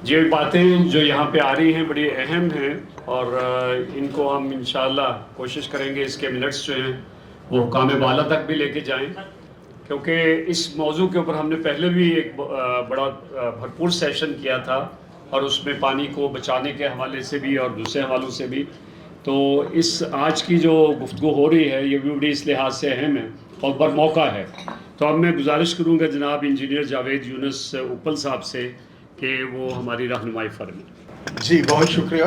یہ باتیں جو یہاں پہ آ رہی ہیں بڑی اہم ہیں، اور ان کو ہم انشاءاللہ کوشش کریں گے اس کے منٹس جو ہیں وہ حکام بالا تک بھی لے کے جائیں، کیونکہ اس موضوع کے اوپر ہم نے پہلے بھی ایک بڑا بھرپور سیشن کیا تھا، اور اس میں پانی کو بچانے کے حوالے سے بھی اور دوسرے حوالوں سے بھی. تو اس آج کی جو گفتگو ہو رہی ہے یہ بھی بڑی اس لحاظ سے اہم ہے اور بر موقع ہے. تو اب میں گزارش کروں گا جناب انجینئر جاوید یونس اوپل صاحب سے کہ وہ ہماری رہنمائی فرمائیں. جی بہت شکریہ،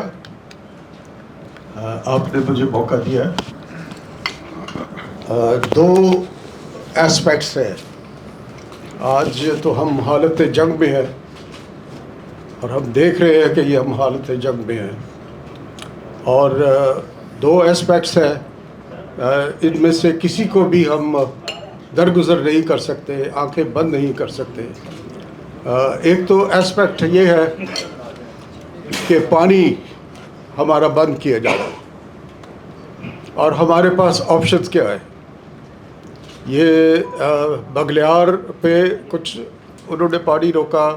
آپ نے مجھے موقع دیا. دو ایسپیکٹس ہیں. آج تو ہم حالت جنگ میں ہیں، اور ہم دیکھ رہے ہیں کہ یہ ہم حالت جنگ میں ہیں، اور دو ایسپیکٹس ہیں، ان میں سے کسی کو بھی ہم درگزر نہیں کر سکتے، آنکھیں بند نہیں کر سکتے. ایک تو ایسپیکٹ یہ ہے کہ پانی ہمارا بند کیا جائے، اور ہمارے پاس آپشنز کیا ہے. یہ بگلیار پہ کچھ انہوں نے پانی روکا،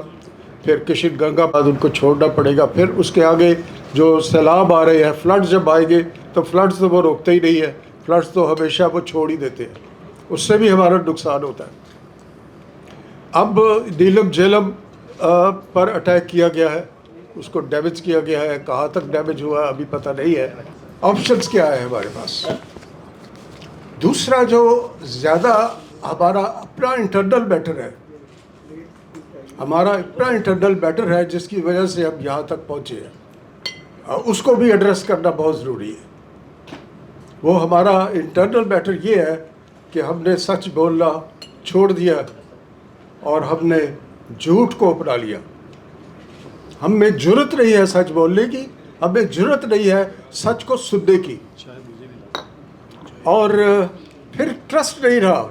پھر کشن گنگا بعد ان کو چھوڑنا پڑے گا، پھر اس کے آگے جو سیلاب آ رہے ہیں، فلڈز جب آئیں گے تو فلڈز تو وہ روکتے ہی نہیں ہے، فلڈز تو ہمیشہ وہ چھوڑ ہی دیتے ہیں، اس سے بھی ہمارا نقصان ہوتا ہے. اب نیلم جیلم پر اٹیک کیا گیا ہے، اس کو ڈیمیج کیا گیا ہے، کہاں تک ڈیمیج ہوا ابھی پتہ نہیں ہے. آپشنز کیا ہے ہمارے پاس؟ دوسرا جو زیادہ ہمارا اپنا انٹرنل میٹر ہے، ہمارا اپنا انٹرنل میٹر ہے جس کی وجہ سے ہم یہاں تک پہنچے ہیں، اس کو بھی ایڈریس کرنا بہت ضروری ہے. وہ ہمارا انٹرنل میٹر یہ ہے کہ ہم نے سچ بولنا چھوڑ دیا، اور ہم نے جھوٹ کو اپنا لیا. ہم میں جرت نہیں ہے سچ بولنے کی، ہمیں جرت نہیں ہے سچ کو سننے کی، اور پھر ٹرسٹ نہیں رہا.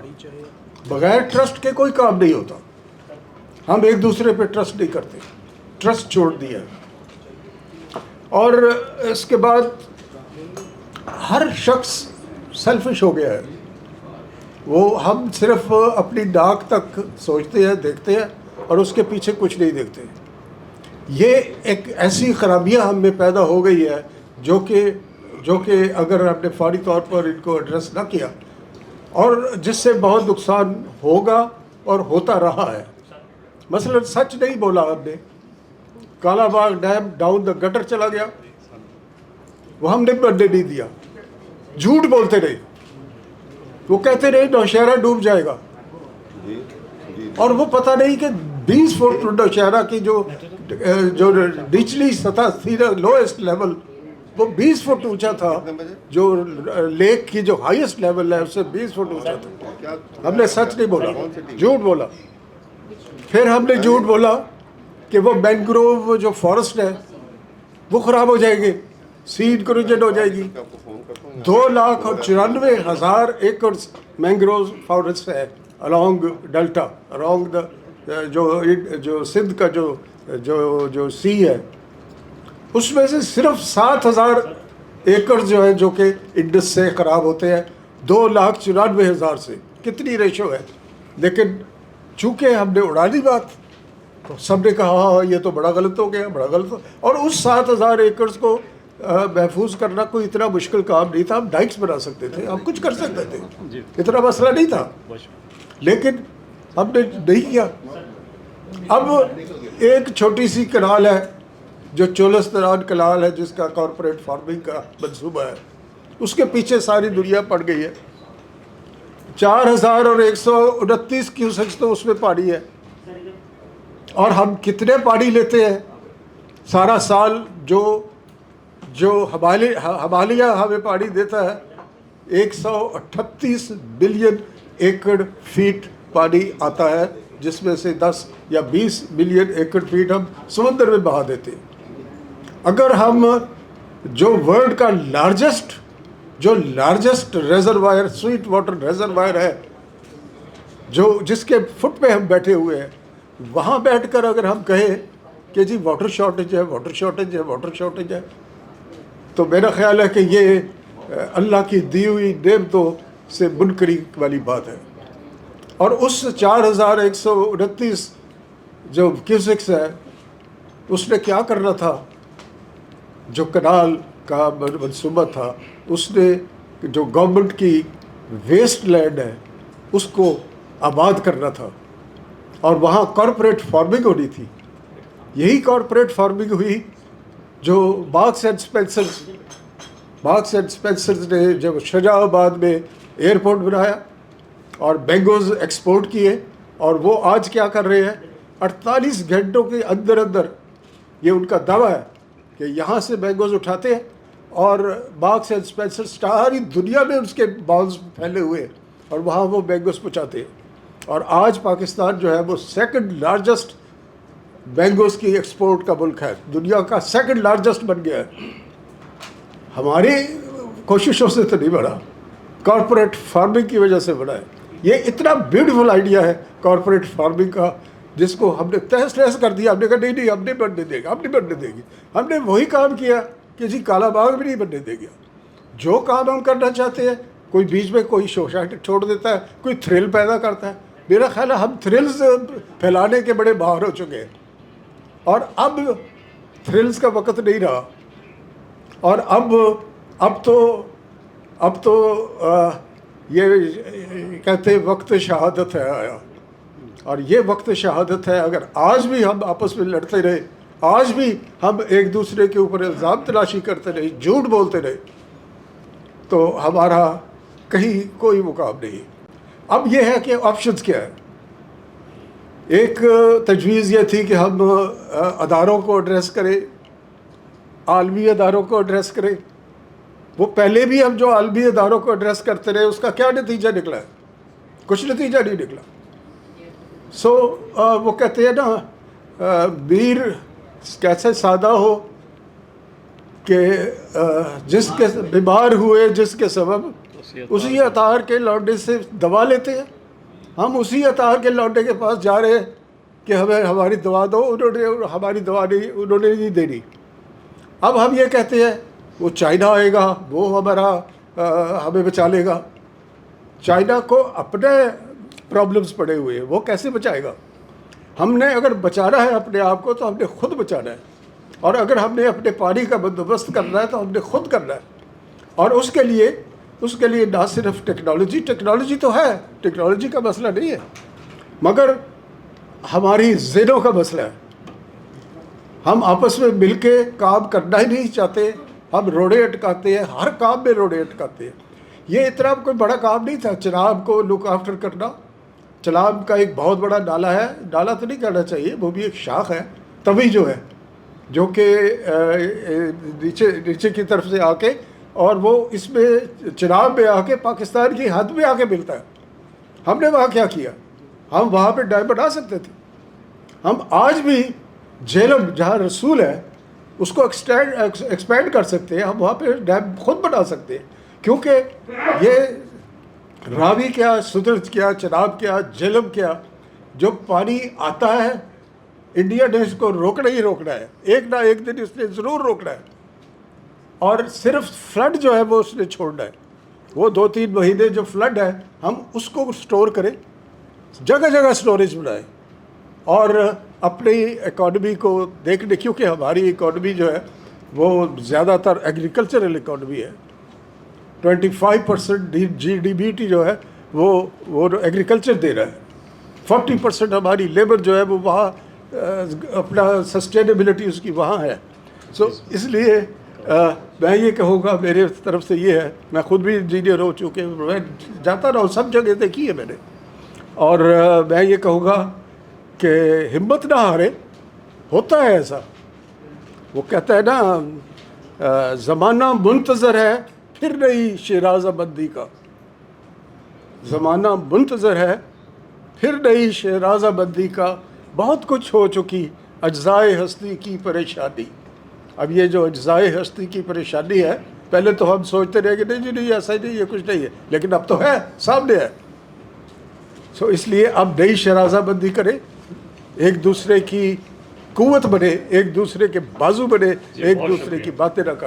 بغیر ٹرسٹ کے کوئی کام نہیں ہوتا. ہم ایک دوسرے پہ ٹرسٹ نہیں کرتے، ٹرسٹ چھوڑ دیا. اور اس کے بعد ہر شخص سیلفش ہو گیا ہے. وہ ہم صرف اپنی ناک تک سوچتے ہیں، دیکھتے ہیں، اور اس کے پیچھے کچھ نہیں دیکھتے. یہ ایک ایسی خرابیاں ہم میں پیدا ہو گئی ہے جو کہ اگر ہم نے فوری طور پر ان کو ایڈریس نہ کیا، اور جس سے بہت نقصان ہوگا اور ہوتا رہا ہے. مثلا سچ نہیں بولا ہم نے، Kala Bagh dam down the gutter چلا گیا، وہ ہم نے بننے نہیں دیا. جھوٹ بولتے رہے، وہ کہتے رہے نوشہرہ ڈوب جائے گا، اور وہ پتہ نہیں کہ 20 فٹ نوشہرہ کی جو نچلی سطح تھی نا، لوئسٹ لیول، وہ 20 فٹ اونچا تھا. جو لیک کی جو ہائیسٹ لیول ہے اس سے 20 فٹ اونچا تھا. ہم نے سچ نہیں بولا، جھوٹ بولا. پھر ہم نے جھوٹ بولا کہ وہ مینگروو جو فارسٹ ہے وہ خراب ہو جائیں گے، سیڈ کروجن ہو جائے گی. 2,94,000 ایکڑ مینگروو فارسٹ ہے along ڈیلٹا، along جو سندھ کا جو سی ہے، اس میں سے صرف 7,000 ایکڑ جو ہے جو کہ انڈس سے خراب ہوتے ہیں 2,94,000 سے. کتنی ریشو ہے! لیکن چونکہ ہم نے اڑا دی بات، تو سب نے کہا ہاں یہ تو بڑا غلط ہو گیا، بڑا غلط ہو. اور اس 7,000 ایکڑ کو محفوظ کرنا کوئی اتنا مشکل کام نہیں تھا. ہم ڈائٹس بنا سکتے تھے، ہم کچھ کر سکتے تھے، اتنا مسئلہ نہیں تھا، لیکن ہم نے نہیں کیا. اب ایک چھوٹی سی کنال ہے جو چولستران کنال ہے، جس کا کارپوریٹ فارمنگ کا منصوبہ ہے، اس کے پیچھے ساری دنیا پڑ گئی ہے. 4,129 کیوسکس تو اس میں پانی ہے، اور ہم کتنے پانی لیتے ہیں سارا سال؟ جو ہمالیہ ہمیں پانی دیتا ہے 138 بلین ایکڑ فیٹ پانی آتا ہے، جس میں سے 10 یا 20 بلین ایکڑ فیٹ ہم سمندر میں بہا دیتے ہیں. اگر ہم جو ورلڈ کا largest reservoir, sweet water reservoir ہے، جس کے فٹ پہ ہم بیٹھے ہوئے ہیں، وہاں بیٹھ کر اگر ہم کہیں کہ جی واٹر شارٹیج ہے، واٹر شارٹیج ہے، واٹر شارٹیج ہے، تو میرا خیال ہے کہ یہ اللہ کی دی ہوئی نعمتوں سے منکری والی بات ہے. اور اس 4,129 جو کیوسکس ہے، اس نے کیا کرنا تھا, جو کنال کا منصوبہ تھا, اس نے جو گورنمنٹ کی ویسٹ لینڈ ہے اس کو آباد کرنا تھا, اور وہاں کارپوریٹ فارمنگ ہونی تھی. یہی کارپوریٹ فارمنگ ہوئی جو مارکس اینڈ اسپینسرز نے جب شاہجہاں آباد میں ایئرپورٹ بنایا اور مینگوز ایکسپورٹ کیے, اور وہ آج کیا کر رہے ہیں, 48 گھنٹوں کے اندر اندر, یہ ان کا دعویٰ ہے کہ یہاں سے مینگوز اٹھاتے ہیں اور مارکس اینڈ اسپینسر ساری دنیا میں اس کے بالز پھیلے ہوئے ہیں اور وہاں وہ مینگوز پہنچاتے ہیں. اور آج پاکستان جو ہے وہ سیکنڈ لارجسٹ مینگوز کی ایکسپورٹ کا ملک ہے, دنیا کا سیکنڈ لارجسٹ بن گیا ہے. ہماری کوششوں سے تو نہیں بڑھا, کارپوریٹ فارمنگ کی وجہ سے بڑھا ہے. یہ اتنا بیوٹیفل آئیڈیا ہے کارپوریٹ فارمنگ کا, جس کو ہم نے تہس نہس کر دیا. ہم نے کہا نہیں ہم نہیں بننے دے گا, ہم نہیں بننے دے گی. ہم نے وہی کام کیا کہ جی کالا باغ بھی نہیں بننے دے گا. جو کام ہم کرنا چاہتے ہیں, کوئی بیچ میں کوئی شوشہ چھوڑ دیتا ہے, کوئی تھرل پیدا کرتا ہے. میرا خیال ہے ہم تھرلز پھیلانے کے بڑے باہر ہو چکے ہیں, اور اب تھرلز کا وقت نہیں رہا. اور اب تو یہ کہتے ہیں وقت شہادت ہے آیا, اور یہ وقت شہادت ہے. اگر آج بھی ہم آپس میں لڑتے رہے, آج بھی ہم ایک دوسرے کے اوپر الزام تلاشی کرتے رہے, جھوٹ بولتے رہے, تو ہمارا کہیں کوئی مقام نہیں. اب یہ ہے کہ آپشنز کیا ہے. ایک تجویز یہ تھی کہ ہم اداروں کو ایڈریس کریں, عالمی اداروں کو ایڈریس کریں. وہ پہلے بھی ہم جو عالمی اداروں کو ایڈریس کرتے رہے, اس کا کیا نتیجہ نکلا ہے؟ کچھ نتیجہ نہیں نکلا. وہ کہتے ہیں نا, میر کیسے سادہ ہو کہ جس کے بیمار ہوئے جس کے سبب, اسی عطار کے لونڈے سے دوا لیتے ہیں. ہم اسی عطار کے لونڈے کے پاس جا رہے ہیں کہ ہمیں ہماری دوا دو, انہوں نے ہماری دوا نہیں دینی. اب ہم یہ کہتے ہیں وہ چائنا آئے گا, وہ ہمیں بچا لے گا. چائنا کو اپنے پرابلمز پڑے ہوئے ہیں, وہ کیسے بچائے گا؟ ہم نے اگر بچانا ہے اپنے آپ کو تو ہم نے خود بچانا ہے, اور اگر ہم نے اپنے پانی کا بندوبست کرنا ہے تو ہم نے خود کرنا ہے. اور اس کے لیے نہ صرف ٹیکنالوجی تو ہے, ٹیکنالوجی کا مسئلہ نہیں ہے, مگر ہماری ذہنوں کا مسئلہ ہے. ہم آپس میں مل کے کام کرنا ہی نہیں چاہتے, ہم روڑے اٹکاتے ہیں, ہر کام میں روڑے اٹکاتے ہیں. یہ اتنا کوئی بڑا کام نہیں تھا چناب کو لک آفٹر کرنا. چناب کا ایک بہت بڑا نالا ہے, نالا تو نہیں کہنا چاہیے, وہ بھی ایک شاخ ہے, توی جو ہے, جو کہ نیچے کی طرف سے آ کے, اور وہ اس میں چناب میں آ کے پاکستان کی حد میں آ کے ملتا ہے. ہم نے وہاں کیا کیا؟ ہم وہاں پہ ڈیم بنا سکتے تھے. ہم آج بھی جہلم جہاں رسول ہے اس کو ایکسپینڈ کر سکتے ہیں, ہم وہاں پہ ڈیم خود بنا سکتے ہیں. کیونکہ یہ راوی کیا, سدرج کیا, چناب کیا, جہلم کیا, جو پانی آتا ہے انڈیا نے اس کو روکنا ہی روکنا ہے, ایک نہ ایک دن اس نے ضرور روکنا ہے. اور صرف فلڈ جو ہے وہ اس نے چھوڑنا ہے. وہ 2-3 مہینے جو فلڈ ہے ہم اس کو سٹور کریں, جگہ جگہ سٹوریج بنائیں, اور اپنی اکانومی کو دیکھنے, کیونکہ ہماری اکانومی جو ہے وہ زیادہ تر ایگریکلچرل اکانومی ہے. 25% GDP جو ہے وہ ایگریکلچر دے رہا ہے. 40% ہماری لیبر جو ہے وہ وہاں اپنا سسٹینیبلٹی اس کی وہاں ہے. اس لیے میں یہ کہوں گا, میرے طرف سے یہ ہے, میں خود بھی انجینئر ہو چکے, میں جاتا رہا ہوں, سب جگہ دیکھی ہے میں نے, اور میں یہ کہوں گا کہ ہمت نہ ہارے. ہوتا ہے ایسا, وہ کہتا ہے نا, زمانہ منتظر ہے پھر نہیں شیرازہ بندی کا. زمانہ منتظر ہے پھر نہیں شیرازہ بندی کا, بہت کچھ ہو چکی اجزائے ہستی کی پریشانی. اب یہ جو اجزائے ہستی کی پریشانی ہے, پہلے تو ہم سوچتے رہے کہ نہیں جی نہیں ایسا ہی نہیں, یہ کچھ نہیں ہے, لیکن اب تو ہے, سامنے ہے. اس لیے اب نئی شیرازہ بندی کرے, ایک دوسرے کی قوت بنے, ایک دوسرے کے بازو بنے, ایک دوسرے کی باتیں نہ کاٹیں.